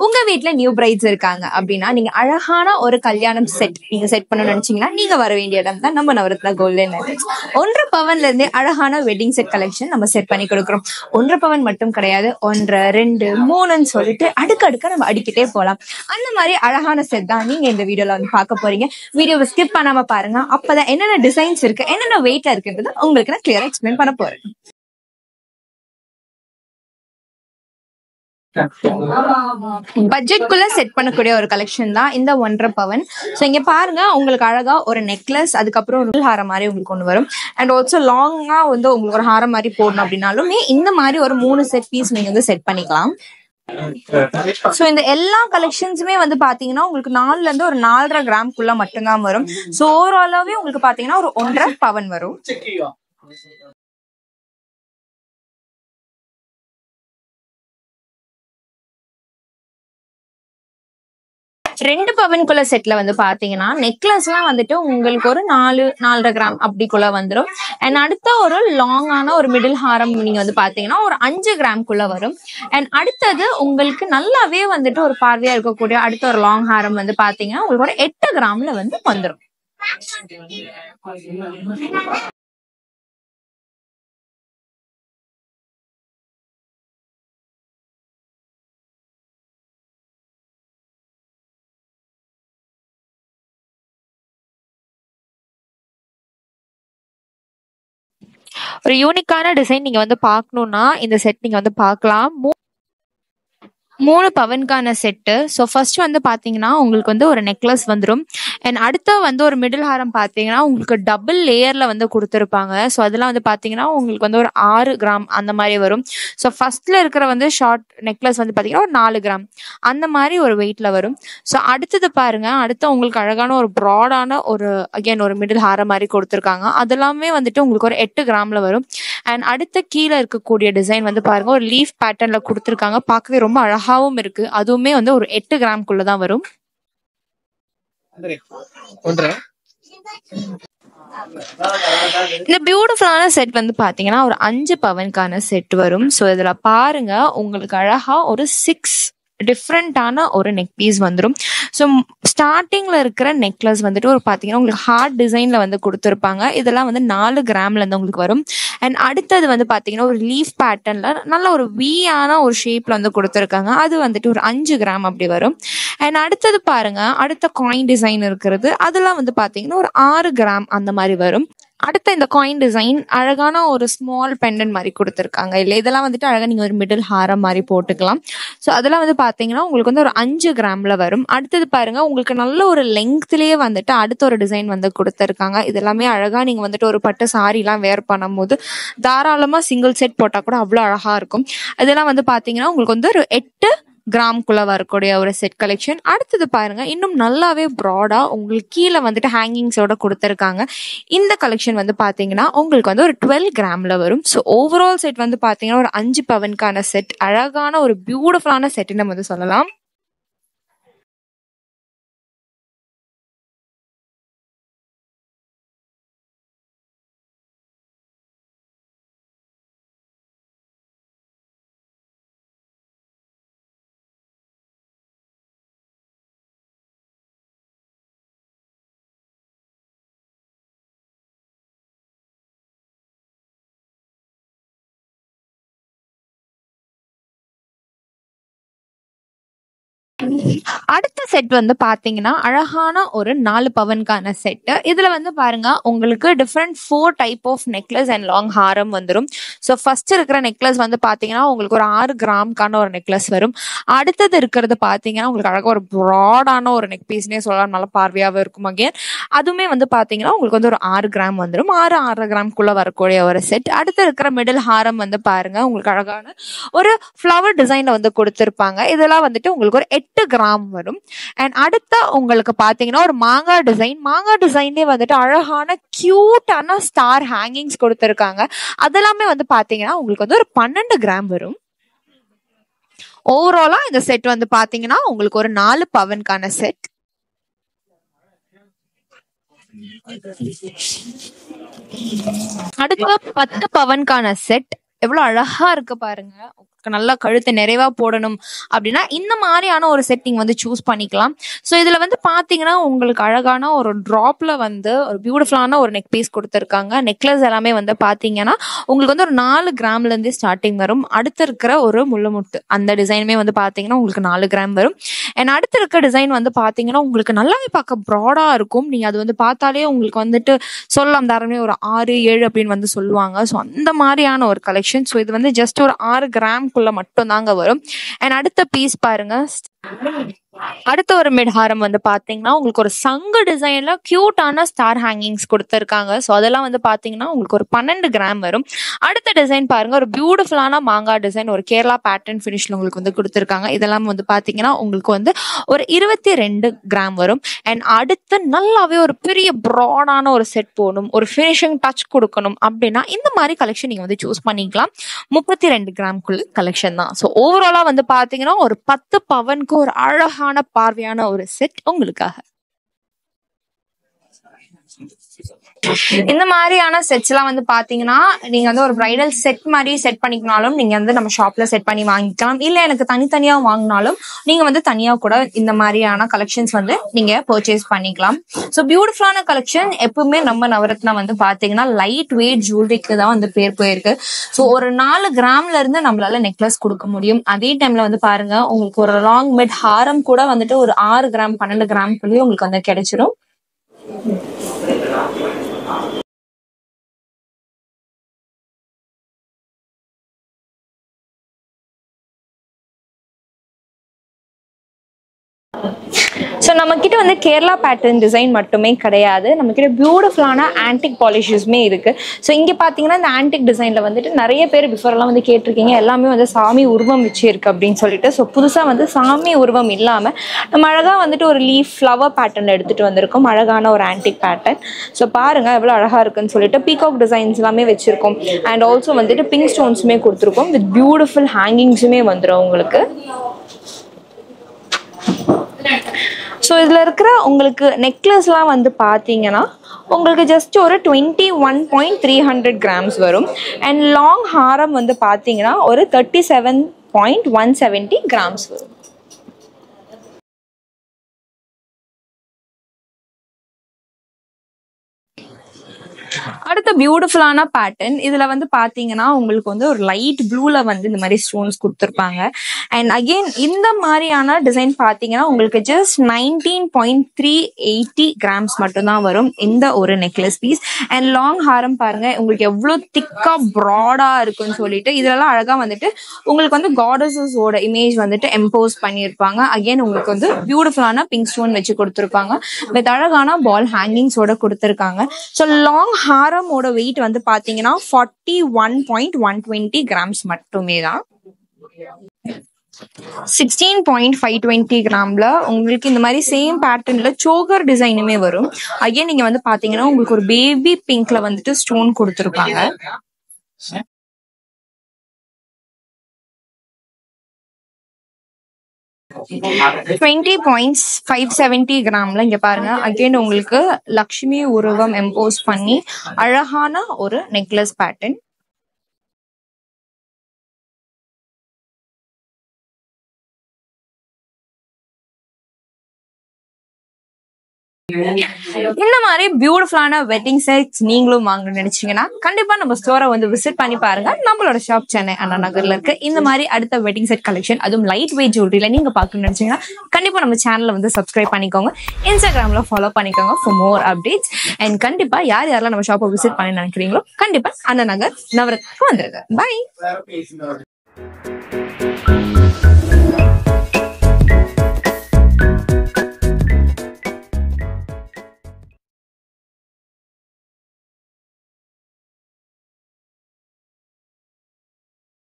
உங்க வீட்ல new brides இருக்காங்க அப்படின்னா நீங்க அழகான ஒரு கல்யாணம் செட் பண்ணணும்னு நினைச்சீங்கன்னா நீங்க வர வேண்டிய இடம் தான் நம்ம நவரத்னா கோல்டன் டைமண்ட்ஸ். 1.5 பவன்ல இருந்தே அழகான வெட்டிங் செட் கலெக்ஷன் நம்ம செட் பண்ணி கொடுக்குறோம். 1.5 பவன் மட்டும் கிடையாது, 1, 2, 3ன்னு சொல்லிட்டு அடுக்கடுக்க நம்ம அடிக்கிட்டே போலாம். அந்த மாதிரி அழகான செட் தான் நீங்க இந்த வீடியோல வந்து பார்க்க போறீங்க. வீடியோவை ஸ்கிப் பண்ணாம பாருங்க. அப்பதான் என்னென்ன டிசைன்ஸ் இருக்கு, என்னென்ன வெயிட்ல இருக்குன்றது உங்களுக்கு நான் கிளியரா எக்ஸ்பிளைன் பண்ண போறேன். பட்ஜெட்குள்ள செட் பண்ணக்கூடிய ஒரு கலெக்ஷன் தான் இந்த 1.5 பவன். ஸோ இங்க பாருங்க, உங்களுக்கு அழகா ஒரு நெக்லஸ், அதுக்கப்புறம் ஒரு ஹாரம் மாதிரி உங்களுக்கு ஒன்று வரும். அண்ட் ஆல்சோ லாங்கா வந்து உங்களுக்கு ஒரு ஹாரம் மாதிரி போடணும் அப்படின்னாலுமே இந்த மாதிரி ஒரு 3 செட் பீஸ் நீங்க வந்து செட் பண்ணிக்கலாம். ஸோ இந்த எல்லா கலெக்ஷன்ஸுமே வந்து பாத்தீங்கன்னா உங்களுக்கு 4ல இருந்து ஒரு 4.5 கிராம்குள்ள மட்டும்தான் வரும். ஸோ ஓவராலாவே உங்களுக்கு பாத்தீங்கன்னா ஒரு 1.5 பவன் வரும். 2 பவனுக்குள்ள செட்ல வந்து பாத்தீங்கன்னா நெக்லஸ் எல்லாம் வந்துட்டு உங்களுக்கு ஒரு 4.5 கிராம் அப்படிக்குள்ள வந்துடும். அண்ட் அடுத்த ஒரு லாங்கான ஒரு மிடில் ஹாரம் நீங்க வந்து பாத்தீங்கன்னா ஒரு 5 கிராம்குள்ள வரும். அண்ட் அடுத்தது உங்களுக்கு நல்லாவே வந்துட்டு ஒரு பார்வையா இருக்கக்கூடிய அடுத்த ஒரு லாங் ஹாரம் வந்து பாத்தீங்கன்னா உங்களுக்கு ஒரு 8 கிராம்ல வந்து வந்துடும். ஒரு யூனிக்கான டிசைன் நீங்க வந்து பார்க்கணும்னா இந்த செட் நீங்க வந்து பார்க்கலாம். 3 பவனுக்கான செட்டு. ஸோ ஃபர்ஸ்ட் வந்து பாத்தீங்கன்னா உங்களுக்கு வந்து ஒரு நெக்லஸ் வந்துடும். அண்ட் அடுத்த வந்து ஒரு மிடில் ஹாரம் பாத்தீங்கன்னா உங்களுக்கு டபுள் லேயர்ல வந்து கொடுத்துருப்பாங்க. ஸோ அதெல்லாம் வந்து பாத்தீங்கன்னா உங்களுக்கு வந்து ஒரு 6 கிராம் அந்த மாதிரி வரும். ஸோ ஃபர்ஸ்ட்ல இருக்கிற வந்து ஷார்ட் நெக்லஸ் வந்து பாத்தீங்கன்னா ஒரு 4 கிராம் அந்த மாதிரி ஒரு வெயிட்ல வரும். ஸோ அடுத்தது பாருங்க, அடுத்த உங்களுக்கு அழகான ஒரு ப்ராடான ஒரு அகைன் ஒரு மிடில் ஹாரம் மாதிரி கொடுத்துருக்காங்க. அதெல்லாமே வந்துட்டு உங்களுக்கு ஒரு 8 கிராம்ல வரும். அண்ட் அடுத்த கீழே இருக்கக்கூடிய டிசைன் வந்து பாருங்க ஒரு லீஃப் பேட்டர்ன்ல கொடுத்துருக்காங்க. பார்க்கவே ரொம்ப அழகாவும் இருக்கு. அதுவுமே வந்து ஒரு 8 கிராம்குள்ளதான் வரும். இந்த பியூட்டிஃபுல்லான செட் வந்து பாத்தீங்கன்னா ஒரு 5 பவனுக்கான செட் வரும். ஸோ இதுல பாருங்க உங்களுக்கு அழகா ஒரு 6 டிஃப்ரெண்டான ஒரு நெக் பீஸ் வந்துடும். ஸோ ஸ்டார்டிங்ல இருக்கிற நெக்லஸ் வந்துட்டு ஒரு பாத்தீங்கன்னா உங்களுக்கு ஹார்ட் டிசைன்ல வந்து கொடுத்துருப்பாங்க. இதெல்லாம் வந்து 4 கிராம்ல இருந்து உங்களுக்கு வரும். அண்ட் அடுத்தது வந்து பாத்தீங்கன்னா ஒரு லீஃப் பேட்டர்ன்ல நல்ல ஒரு வீயான ஒரு ஷேப்ல வந்து கொடுத்துருக்காங்க. அது வந்துட்டு ஒரு 5 கிராம் அப்படி வரும். அண்ட் அடுத்தது பாருங்க, அடுத்த காயின் டிசைன் இருக்கிறது அதெல்லாம் வந்து பாத்தீங்கன்னா ஒரு 6 கிராம் அந்த மாதிரி வரும். அடுத்த இந்த காயின் டிசைன் அழகான ஒரு ஸ்மால் பெண்டன் மாதிரி கொடுத்துருக்காங்க. இல்லை இதெல்லாம் வந்துட்டு அழகா நீங்க ஒரு மிடில் ஹாரம் மாதிரி போட்டுக்கலாம். ஸோ அதெல்லாம் வந்து பாத்தீங்கன்னா உங்களுக்கு வந்து ஒரு 5 கிராம்ல வரும். அடுத்தது பாருங்க, உங்களுக்கு நல்ல ஒரு லெங்க்த்லயே வந்துட்டு அடுத்த ஒரு டிசைன் வந்து கொடுத்துருக்காங்க. இதெல்லாமே அழகா நீங்க வந்துட்டு ஒரு பட்டு சாரி எல்லாம் வேர் பண்ணும் போது தாராளமா சிங்கிள் செட் போட்டா கூட அவ்வளவு அழகா இருக்கும். இதெல்லாம் வந்து பாத்தீங்கன்னா உங்களுக்கு வந்து ஒரு 8 கிராம்குள்ள வரக்கூடிய ஒரு செட் கலெக்ஷன். அடுத்தது பாருங்க, இன்னும் நல்லாவே ப்ராடா உங்களுக்கு கீழே வந்துட்டு ஹேங்கிங்ஸோட கொடுத்துருக்காங்க. இந்த கலெக்ஷன் வந்து பாத்தீங்கன்னா உங்களுக்கு வந்து ஒரு 12 கிராம்ல வரும். ஸோ ஓவரால் செட் வந்து பாத்தீங்கன்னா ஒரு 5 பவனுக்கான செட், அழகான ஒரு பியூட்டிஃபுல்லான செட் நம்ம வந்து சொல்லலாம். அடுத்த செட் வந்து பாத்தீங்கன்னா அழகான ஒரு 4 பவனுக்கான செட். இதுல வந்து பாருங்க உங்களுக்கு different 4 type of necklace and long ஹாரம் வந்துடும். ஸோ ஃபர்ஸ்ட் இருக்கிற நெக்லஸ் வந்து பாத்தீங்கன்னா உங்களுக்கு ஒரு 6 கிராம்கான ஒரு நெக்லஸ் வரும். அடுத்தது இருக்கிறது பாத்தீங்கன்னா உங்களுக்கு அழகா ஒரு ப்ராடான ஒரு நெக் பீஸ்னே சொல்லலாம், நல்ல பார்வையாவே இருக்கும். அகேன் அதுவுமே வந்து பாத்தீங்கன்னா உங்களுக்கு வந்து ஒரு 6 கிராம் வந்துடும். 6 கிராம்குள்ள வரக்கூடிய ஒரு செட். அடுத்து இருக்கிற மிடில் ஹாரம் வந்து பாருங்க உங்களுக்கு அழகான ஒரு ஃப்ளவர் டிசைன்ல வந்து கொடுத்துருப்பாங்க. இதெல்லாம் வந்துட்டு உங்களுக்கு ஒரு 8 கிராம் வரும். அண்ட் அடுத்த உங்களுக்கு பாத்தீங்கன்னா ஒரு மாங்காய் டிசைன்லயே வந்துட்டு அழகான கியூட்டான ஸ்டார் ஹேங்கிங்ஸ் கொடுத்துருக்காங்க. அதெல்லாமே வந்து பாத்தீங்கன்னா உங்களுக்கு வந்து ஒரு 12 கிராம் வரும். ஓவராலா இந்த செட் வந்து பாத்தீங்கன்னா உங்களுக்கு ஒரு 4 பவனுக்கான செட். அடுத்த 10 பவனுக்கான செட் எவ்வளவு அழகா இருக்கு பாருங்க. எனக்கு நல்லா கழுத்தை நிறைவா போடணும் அப்படின்னா இந்த மாதிரியான ஒரு செட் நீங்க வந்து சூஸ் பண்ணிக்கலாம். ஸோ இதுல வந்து பாத்தீங்கன்னா உங்களுக்கு அழகான ஒரு டிராப்ல வந்து ஒரு பியூட்டிஃபுல்லான ஒரு நெக் பீஸ் கொடுத்துருக்காங்க. நெக்லஸ் எல்லாமே வந்து பாத்தீங்கன்னா உங்களுக்கு வந்து ஒரு 4 கிராம்ல இருந்து ஸ்டார்டிங் வரும். அடுத்து இருக்கிற ஒரு முள்ளுமுட்டு அந்த டிசைனுமே வந்து பாத்தீங்கன்னா உங்களுக்கு 4 கிராம் வரும். அண்ட் அடுத்து இருக்க டிசைன் வந்து பாத்தீங்கன்னா உங்களுக்கு நல்லாவே பார்க்க ப்ராடா இருக்கும். நீங்க அது வந்து பார்த்தாலே உங்களுக்கு வந்துட்டு சொல்லலாம் தாராளமே ஒரு 6-7 அப்படின்னு வந்து சொல்லுவாங்க. ஸோ அந்த மாதிரியான ஒரு கலெக்ஷன். ஸோ இது வந்து ஜஸ்ட் ஒரு 6 கிராம்குள்ள மட்டும் தாங்க வரும். அண்ட் அடுத்த பீஸ் பாருங்க. அடுத்த ஒரு மிட்ஹாரம் வந்து பாத்தீங்கன்னா உங்களுக்கு ஒரு சங்கு டிசைன்ல கியூட்டான ஸ்டார் ஹேங்கிங்ஸ் கொடுத்துருக்காங்க. ஸோ அதெல்லாம் வந்து பாத்தீங்கன்னா உங்களுக்கு ஒரு 12 கிராம் வரும். அடுத்த டிசைன் பாருங்க, ஒரு பியூட்டிஃபுல்லான மாங்காய் டிசைன், ஒரு கேரளா பேட்டர்ன் ஃபினிஷ்ல உங்களுக்கு வந்து கொடுத்துருக்காங்க. இதெல்லாம் வந்து பாத்தீங்கன்னா உங்களுக்கு வந்து ஒரு 22 கிராம் வரும். அண்ட் அடுத்து நல்லாவே ஒரு பெரிய ப்ராடான ஒரு செட் போகணும், ஒரு ஃபினிஷிங் டச் கொடுக்கணும் அப்படின்னா இந்த மாதிரி கலெக்ஷன் நீங்க வந்து சூஸ் பண்ணிக்கலாம். 32 கிராம்குள்ள கலெக்ஷன் தான். ஸோ ஓவராலா வந்து பாத்தீங்கன்னா ஒரு 10 பவனுக்கு ஒரு அழகான பார்வையான ஒரு செட் உங்களுக்காக. இந்த மாதிரியான செட்ஸ் எல்லாம் வந்து பாத்தீங்கன்னா நீங்க வந்து ஒரு பிரைடல் செட் மாதிரி செட் பண்ணிக்கனாலும் நீங்க வந்து நம்ம ஷாப்ல செட் பண்ணி வாங்கிக்கலாம். இல்ல எனக்கு தனித்தனியா வாங்கினாலும் நீங்க வந்து தனியா கூட இந்த மாதிரியான கலெக்ஷன்ஸ் வந்து நீங்க பர்ச்சேஸ் பண்ணிக்கலாம். ஸோ பியூட்டிஃபுல்லான கலெக்ஷன். எப்பவுமே நம்ம நவரத்னா வந்து பாத்தீங்கன்னா லைட் வெயிட் ஜுவல்லரிக்கு தான் வந்து பேர் போயிருக்கு. ஸோ ஒரு 4 கிராம்ல இருந்து நம்மளால நெக்லஸ் கொடுக்க முடியும். அதே டைம்ல வந்து பாருங்க உங்களுக்கு ஒரு லாங் மிட் ஹாரம் கூட வந்துட்டு ஒரு 6 கிராம் 12 கிராம்குள்ளேயே உங்களுக்கு வந்து கிடைச்சிரும். ஸோ நம்ம கிட்ட வந்து கேரளா பேட்டர்ன் டிசைன் மட்டுமே கிடையாது, நம்ம கிட்ட பியூட்டிஃபுல்லான ஆன்டிக் பாலிஷஸுமே இருக்கு. ஸோ இங்க பாத்தீங்கன்னா இந்த ஆன்டிக் டிசைன்ல வந்துட்டு நிறைய பேர் பிஃபோர்லாம் வந்து கேட்டிருக்கீங்க, எல்லாமே வந்து சாமி உருவம் வச்சு இருக்கு அப்படின்னு சொல்லிட்டு. ஸோ புதுசா வந்து சாமி உருவம் இல்லாம நம்ம அழகா வந்துட்டு ஒரு லீஃப் ஃப்ளவர் பேட்டர்ன் எடுத்துட்டு வந்திருக்கோம், அழகான ஒரு ஆன்டிக் பேட்டர்ன். ஸோ பாருங்க எவ்வளவு அழகா இருக்குன்னு சொல்லிட்டு. பீகாக் டிசைன்ஸ் எல்லாமே வச்சிருக்கோம். அண்ட் ஆல்சோ வந்துட்டு பிங்க் ஸ்டோன்ஸுமே கொடுத்துருக்கோம், வித் பியூட்டிஃபுல் ஹேங்கிங்ஸுமே வந்துடும் உங்களுக்கு. ஸோ இதில் இருக்கிற உங்களுக்கு நெக்லஸ்லாம் வந்து பார்த்தீங்கன்னா உங்களுக்கு ஜஸ்ட் ஒரு 21.300 கிராம்ஸ் வரும். அண்ட் லாங் ஹாரம் வந்து பார்த்தீங்கன்னா ஒரு 37.170 கிராம்ஸ் வரும். அடுத்த பியூட்டிஃபுல்லான பேட்டர்ன். இதுல வந்து பாத்தீங்கன்னா உங்களுக்கு வந்து ஒரு லைட் ப்ளூல வந்து இந்த மாதிரி ஸ்டோன்ஸ் கொடுத்துருப்பாங்க. அண்ட் அகெயின் இந்த மாதிரியான டிசைன் பாத்தீங்கன்னா உங்களுக்கு ஜஸ்ட் 19.380 கிராம்ஸ் மட்டும் தான் வரும் இந்த ஒரு நெக்லஸ் பீஸ். அண்ட் லாங் ஹாரம் பாருங்க உங்களுக்கு எவ்வளவு திக்கா ப்ராடா இருக்குன்னு சொல்லிட்டு. இதெல்லாம் அழகா வந்துட்டு உங்களுக்கு வந்து காடஸஸோட இமேஜ் வந்துட்டு எம்போஸ் பண்ணியிருப்பாங்க. அகெயின் உங்களுக்கு வந்து பியூட்டிஃபுல்லான பிங்க் ஸ்டோன் வச்சு கொடுத்துருப்பாங்க, வித் அழகான பால் ஹேங்கிங்ஸோட கொடுத்துருக்காங்க. ஸோ லாங் ஹாரமோட வெயிட் வந்து பாத்தீங்கன்னா 41.120 கிராம்ஸ் மட்டுமே தான். 16.520 கிராம்ல உங்களுக்கு இந்த மாதிரி சேம் பேட்டர்ன்ல சோகர் டிசைனுமே வரும். அகைன் நீங்க வந்து பாத்தீங்கன்னா உங்களுக்கு ஒரு பேபி பிங்க்ல வந்துட்டு ஸ்டோன் கொடுத்துருப்பாங்க. 20.570 கிராம்ல இங்க பாருங்க அகைன் உங்களுக்கு லக்ஷ்மி உருவம் எம்போஸ் பண்ணி அழகான ஒரு நெக்லஸ் பேட்டர்ன். இந்த மாதிரி பியூட்டிஃபுல்லான வெட்டிங் செட்ஸ் நீங்களும் வாங்கணும்னு நினைச்சீங்கன்னா கண்டிப்பா நம்ம ஸ்டோரை வந்து விசிட் பண்ணி பாருங்க. நம்மளோட ஷாப் சென்னை அண்ணா நகர்ல இருக்கு. இந்த மாதிரி அடுத்த வெட்டிங் செட் கலெக்ஷன் அதுவும் லைட் வெயிட் ஜுவல்லரியில நீங்க பாக்கணும்னு நினைச்சீங்கன்னா கண்டிப்பா நம்ம சேனல்ல வந்து சப்ஸ்கிரைப் பண்ணிக்கோங்க, இன்ஸ்டாகிராம்ல ஃபாலோ பண்ணிக்கோங்க ஃபார் மோர் அப்டேட்ஸ். அண்ட் கண்டிப்பா யாரெல்லாம் நம்ம ஷாப்பை விசிட் பண்ணி நினைக்கிறீங்களோ கண்டிப்பா அண்ணா நகர் நவரத்னா வந்துருங்க. பை.